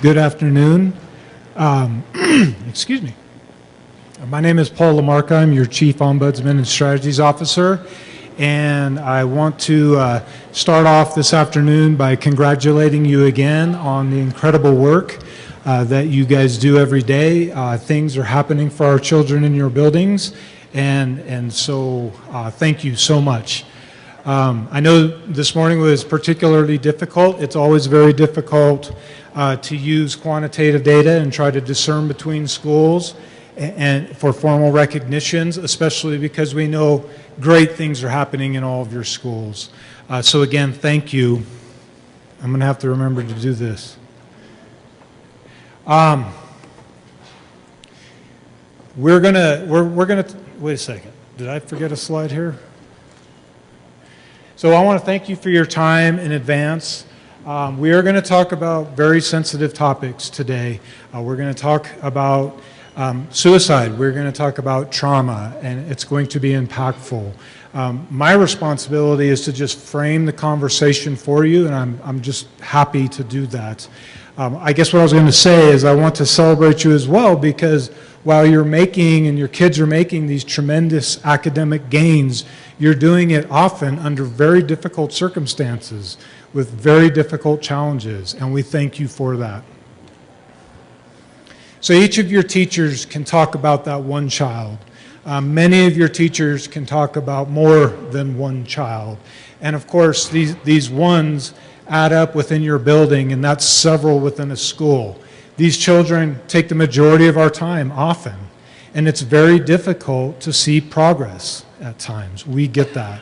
Good afternoon. Excuse me. My name is Paul LaMarca. I'm your Chief Ombudsman and Strategies Officer. And I want to start off this afternoon by congratulating you again on the incredible work that you guys do every day. Things are happening for our children in your buildings. And so thank you so much. I know this morning was particularly difficult. It's always very difficult to use quantitative data and try to discern between schools and for formal recognitions, especially because we know great things are happening in all of your schools. So again, thank you. I'm going to have to remember to do this. We're gonna wait a second. Did I forget a slide here? So I want to thank you for your time in advance. We are going to talk about very sensitive topics today. We're going to talk about suicide. We're going to talk about trauma, and it's going to be impactful. My responsibility is to just frame the conversation for you, and I'm just happy to do that. I guess what I was going to say is I want to celebrate you as well, because while you're making and your kids are making these tremendous academic gains, you're doing it often under very difficult circumstances with very difficult challenges, and we thank you for that. So each of your teachers can talk about that one child. Many of your teachers can talk about more than one child. And of course, these ones add up within your building, and that's several within a school. These children take the majority of our time often, and it's very difficult to see progress at times. We get that.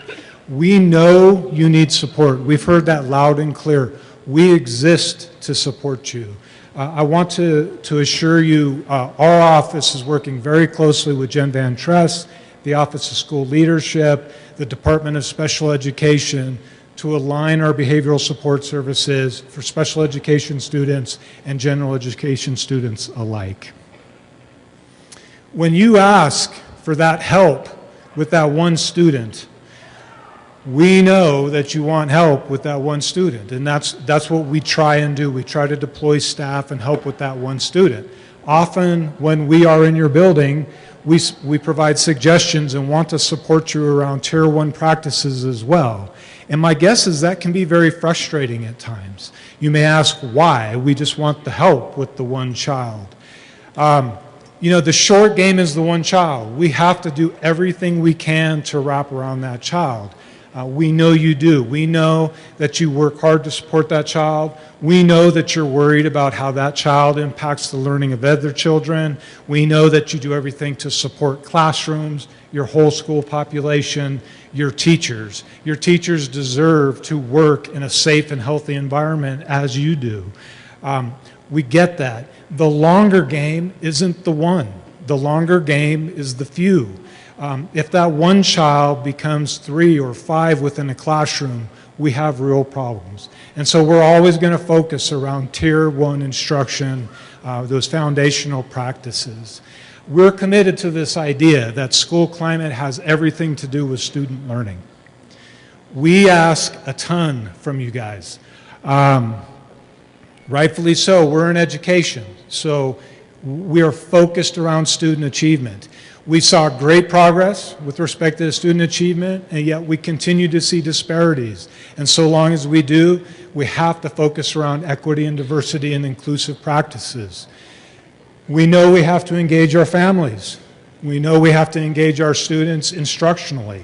We know you need support. We've heard that loud and clear. We exist to support you. I want to assure you our office is working very closely with Jen Van Tress, the Office of School Leadership, the Department of Special Education, to align our behavioral support services for special education students and general education students alike. When you ask for that help with that one student, we know that you want help with that one student, and that's what we try and do. We try to deploy staff and help with that one student. Often when we are in your building, we provide suggestions and want to support you around Tier 1 practices as well. And my guess is that can be very frustrating at times. You may ask why. We just want the help with the one child. You know, the short game is the one child. We have to do everything we can to wrap around that child. We know you do. We know that you work hard to support that child. We know that you're worried about how that child impacts the learning of other children. We know that you do everything to support classrooms, your whole school population, your teachers. Your teachers deserve to work in a safe and healthy environment as you do. We get that. The longer game isn't the one. The longer game is the few. If that one child becomes 3 or 5 within a classroom, we have real problems. And so we're always going to focus around Tier 1 instruction, those foundational practices. We're committed to this idea that school climate has everything to do with student learning. We ask a ton from you guys. Rightfully so, we're in education, so we are focused around student achievement. We saw great progress with respect to student achievement, and yet we continue to see disparities. And so long as we do, we have to focus around equity and diversity and inclusive practices. We know we have to engage our families. We know we have to engage our students instructionally.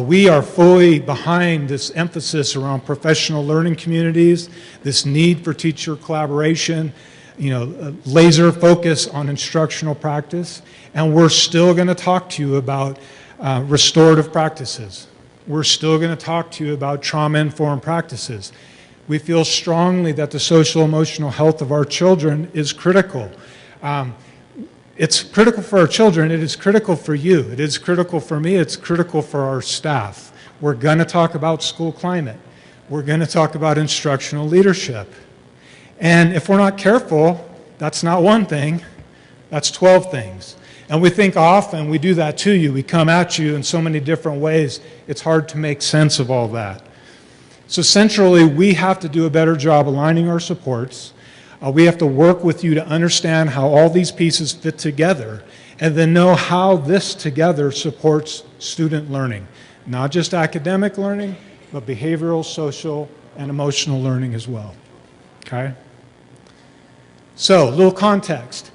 We are fully behind this emphasis around professional learning communities, this need for teacher collaboration, laser focus on instructional practice, and we're still going to talk to you about restorative practices. We're still going to talk to you about trauma-informed practices. We feel strongly that the social emotional health of our children is critical. It's critical for our children. It is critical for you. It is critical for me. It's critical for our staff. We're going to talk about school climate. We're going to talk about instructional leadership. And if we're not careful, that's not one thing, that's 12 things. And we think often we do that to you. We come at you in so many different ways, it's hard to make sense of all that. So centrally, we have to do a better job aligning our supports. We have to work with you to understand how all these pieces fit together and then know how this together supports student learning. Not just academic learning, but behavioral, social, and emotional learning as well. Okay? So, a little context.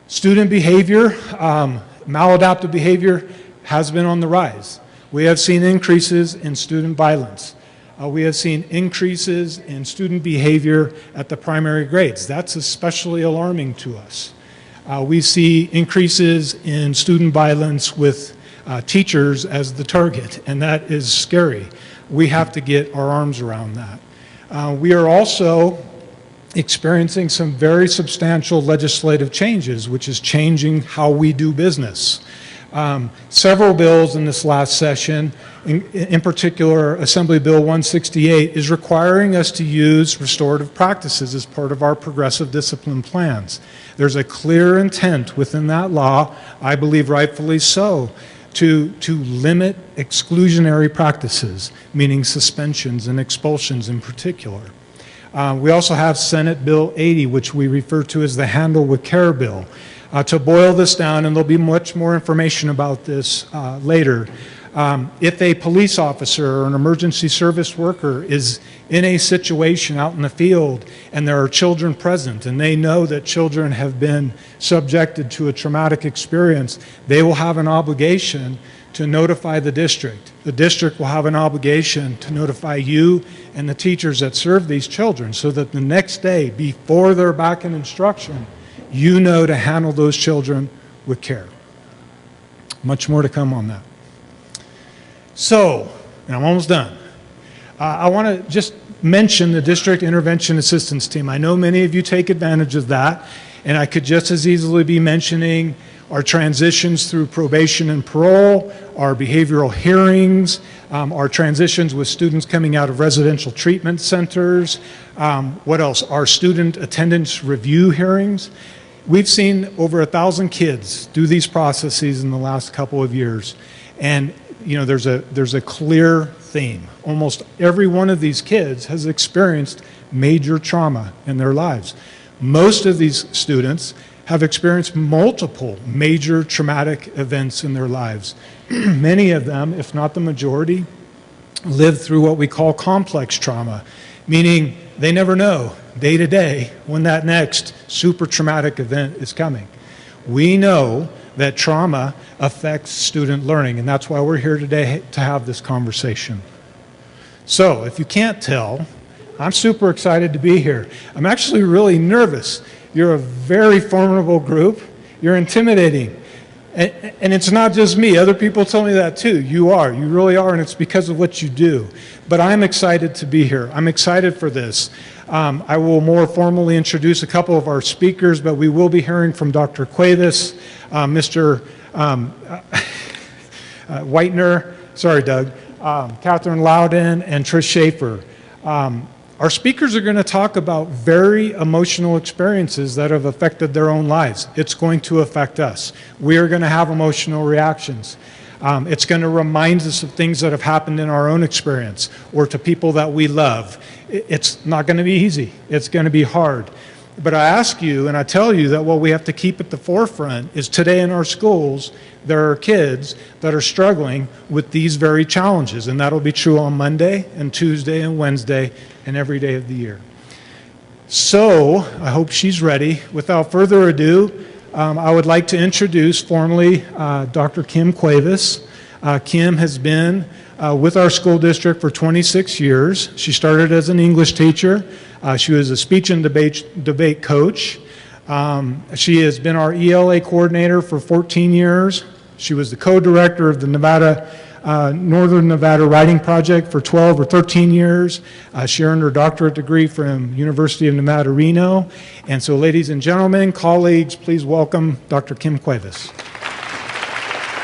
Student behavior, maladaptive behavior has been on the rise. We have seen increases in student violence. We have seen increases in student behavior at the primary grades. That's especially alarming to us. We see increases in student violence with teachers as the target, and that is scary. We have to get our arms around that. We are also experiencing some very substantial legislative changes, which is changing how we do business. Several bills in this last session, in particular Assembly Bill 168, is requiring us to use restorative practices as part of our progressive discipline plans. There's a clear intent within that law, I believe rightfully so, to limit exclusionary practices, meaning suspensions and expulsions in particular. We also have Senate Bill 80, which we refer to as the Handle with Care Bill. To boil this down, and there'll be much more information about this later, if a police officer or an emergency service worker is in a situation out in the field and there are children present and they know that children have been subjected to a traumatic experience, they will have an obligation to notify the district. The district will have an obligation to notify you and the teachers that serve these children so that the next day, before they're back in instruction, you know to handle those children with care. Much more to come on that. So, and I'm almost done. I want to just mention the District Intervention Assistance Team. I know many of you take advantage of that, and I could just as easily be mentioning our transitions through probation and parole, our behavioral hearings, our transitions with students coming out of residential treatment centers, what else? Our student attendance review hearings. We've seen over 1,000 kids do these processes in the last couple of years, and you know, there's a clear theme. Almost every one of these kids has experienced major trauma in their lives. Most of these students have experienced multiple major traumatic events in their lives. Many of them, if not the majority, live through what we call complex trauma, meaning they never know day to day when that next super traumatic event is coming. We know that trauma affects student learning, and that's why we're here today to have this conversation. So, if you can't tell, I'm super excited to be here. I'm actually really nervous. You're a very formidable group. You're intimidating. And it's not just me. Other people tell me that too. You are. You really are, and it's because of what you do. But I'm excited to be here. I'm excited for this. I will more formally introduce a couple of our speakers, but we will be hearing from Dr. Cuevas, Mr. Whitener, sorry, Doug, Catherine Loudon, and Trish Schaefer. Our speakers are going to talk about very emotional experiences that have affected their own lives. It's going to affect us. We are going to have emotional reactions. It's going to remind us of things that have happened in our own experience or to people that we love. It's not going to be easy. It's going to be hard. But I ask you and I tell you that what we have to keep at the forefront is today in our schools, there are kids that are struggling with these very challenges, and that'll be true on Monday and Tuesday and Wednesday and every day of the year. So, I hope she's ready. Without further ado, I would like to introduce formally Dr. Kim Cuevas. Kim has been with our school district for 26 years. She started as an English teacher. She was a speech and debate coach. She has been our ELA coordinator for 14 years. She was the co-director of the Northern Nevada Writing Project for 12 or 13 years. She earned her doctorate degree from University of Nevada, Reno. And so, ladies and gentlemen, colleagues, please welcome Dr. Kim Cuevas.